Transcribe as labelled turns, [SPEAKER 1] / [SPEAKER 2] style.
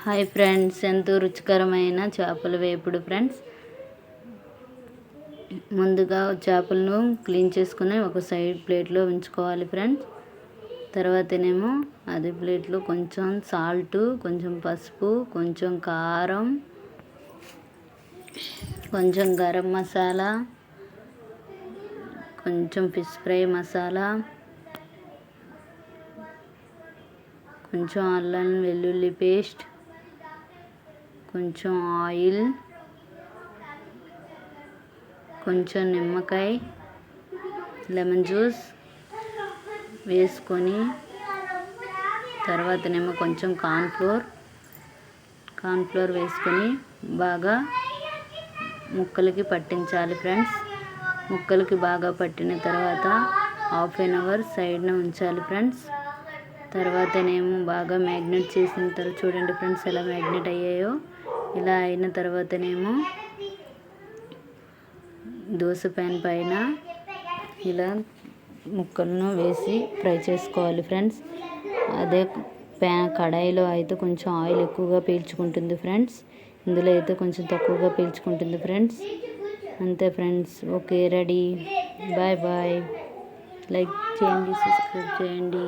[SPEAKER 1] Hi friends, ఎంతో రుచికరమైన చేపల వేపుడు ఫ్రెండ్స్. ముందుగా చేపలను క్లీన్ చేసుకుని ఒక సైడ్ ప్లేట్లో ఉంచుకోవాలి ఫ్రెండ్స్. తర్వాతనేమో అదే ప్లేట్లో కొంచెం సాల్ట్, కొంచెం పసుపు, కొంచెం కారం, కొంచెం గరం మసాలా, కొంచెం ఫిష్ ఫ్రై మసాలా, కొంచెం అల్లం వెల్లుల్లి పేస్ట్, కొంచెం ఆయిల్, కొంచెం నిమ్మకాయ లెమన్ జ్యూస్ వేసుకొని తర్వాతనేమో కొంచెం కార్న్ఫ్లోర్ వేసుకొని బాగా ముక్కలకి పట్టించాలి ఫ్రెండ్స్. ముక్కలకి బాగా పట్టిన తర్వాత హాఫ్ అన్ అవర్ సైడ్న ఉంచాలి ఫ్రెండ్స్. తర్వాతనేమో బాగా మ్యాగ్నెట్ చేసిన తర్వాత చూడండి ఫ్రెండ్స్ ఎలా మ్యాగ్నెట్ అయ్యాయో. ఇలా అయిన తర్వాతనేమో దోశ ప్యాన్ పైన ఇలా ముక్కలను వేసి ఫ్రై చేసుకోవాలి ఫ్రెండ్స్. అదే కడాయిలో అయితే కొంచెం ఆయిల్ ఎక్కువగా పీల్చుకుంటుంది ఫ్రెండ్స్, ఇందులో అయితే కొంచెం తక్కువగా పీల్చుకుంటుంది ఫ్రెండ్స్. అంతే friends, okay ready. Bye bye. Like చేయండి, సబ్స్క్రైబ్ చేయండి.